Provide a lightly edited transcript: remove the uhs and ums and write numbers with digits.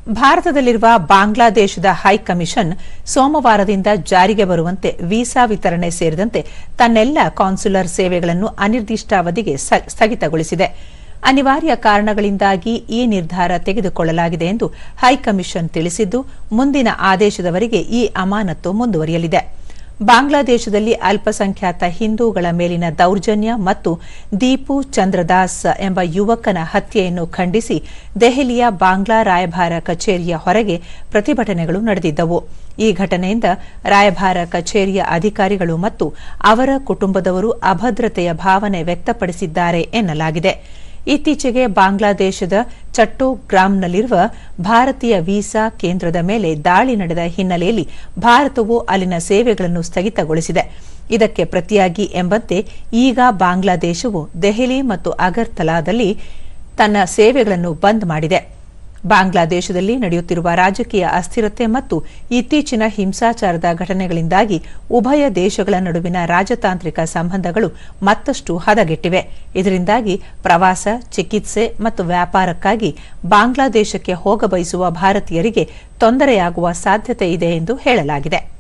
ಭಾರತದಲ್ಲಿರುವ ಬಾಂಗ್ಲಾದೇಶದ ಹೈಕಮಿಷನ್ ಸೋಮವಾರದಿಂದ ಜಾರಿಗೆ ಬರುವಂತೆ ವೀಸಾ ವಿತರಣೆ ಸೇರಿದಂತೆ ತನ್ನೆಲ್ಲ ಕಾನ್ಸುಲರ್ ಸೇವೆಗಳನ್ನು ಅನಿರ್ದಿಷ್ಟಾವಧಿಗೆ ಸ್ಥಗಿತಗೊಳಿಸಿದೆ. ಅನಿವಾರ್ಯ ಕಾರಣಗಳಿಂದಾಗಿ ಈ ನಿರ್ಧಾರ ತೆಗೆದುಕೊಳ್ಳಲಾಗಿದೆ ಎಂದು ಹೈಕಮಿಷನ್ ತಿಳಿಸಿದ್ದು, ಮುಂದಿನ ಆದೇಶದವರೆಗೆ ಈ ಅಮಾನತು ಮುಂದುವರಿಯಲಿದೆ. ಬಾಂಗ್ಲಾದೇಶದಲ್ಲಿ ಅಲ್ಪಸಂಖ್ಯಾತ ಹಿಂದೂಗಳ ಮೇಲಿನ ದೌರ್ಜನ್ಯ ಮತ್ತು ದೀಪು ಚಂದ್ರದಾಸ್ ಎಂಬ ಯುವಕನ ಹತ್ಯೆಯನ್ನು ಖಂಡಿಸಿ ದೆಹಲಿಯ ಬಾಂಗ್ಲಾ ರಾಯಭಾರ ಕಚೇರಿಯ ಹೊರಗೆ ಪ್ರತಿಭಟನೆಗಳು ನಡೆದಿದ್ದವು. ಈ ಘಟನೆಯಿಂದ ರಾಯಭಾರ ಕಚೇರಿಯ ಅಧಿಕಾರಿಗಳು ಮತ್ತು ಅವರ ಕುಟುಂಬದವರು ಅಭದ್ರತೆಯ ಭಾವನೆ ವ್ಯಕ್ತಪಡಿಸಿದ್ದಾರೆ ಎನ್ನಲಾಗಿದೆ. ಇತ್ತೀಚೆಗೆ ಬಾಂಗ್ಲಾದೇಶದ ಚಟ್ಟೋಗ್ರಾಮ್ನಲ್ಲಿರುವ ಭಾರತೀಯ ವೀಸಾ ಕೇಂದ್ರದ ಮೇಲೆ ದಾಳಿ ನಡೆದ ಹಿನ್ನೆಲೆಯಲ್ಲಿ ಭಾರತವು ಅಲ್ಲಿನ ಸೇವೆಗಳನ್ನು ಸ್ಥಗಿತಗೊಳಿಸಿದೆ. ಇದಕ್ಕೆ ಪ್ರತಿಯಾಗಿ ಎಂಬಂತೆ ಈಗ ಬಾಂಗ್ಲಾದೇಶವು ದೆಹಲಿ ಮತ್ತು ಅಗರ್ತಲಾದಲ್ಲಿ ತನ್ನ ಸೇವೆಗಳನ್ನು ಬಂದ್ ಮಾಡಿದೆ. ಬಾಂಗ್ಲಾದೇಶದಲ್ಲಿ ನಡೆಯುತ್ತಿರುವ ರಾಜಕೀಯ ಅಸ್ಥಿರತೆ ಮತ್ತು ಇತ್ತೀಚಿನ ಹಿಂಸಾಚಾರದ ಘಟನೆಗಳಿಂದಾಗಿ ಉಭಯ ದೇಶಗಳ ನಡುವಿನ ರಾಜತಾಂತ್ರಿಕ ಸಂಬಂಧಗಳು ಮತ್ತಷ್ಟು ಹದಗೆಟ್ಟಿವೆ. ಇದರಿಂದಾಗಿ ಪ್ರವಾಸ, ಚಿಕಿತ್ಸೆ ಮತ್ತು ವ್ಯಾಪಾರಕ್ಕಾಗಿ ಬಾಂಗ್ಲಾದೇಶಕ್ಕೆ ಹೋಗಬಯಸುವ ಭಾರತೀಯರಿಗೆ ತೊಂದರೆಯಾಗುವ ಸಾಧ್ಯತೆ ಇದೆ ಎಂದು ಹೇಳಲಾಗಿದೆ.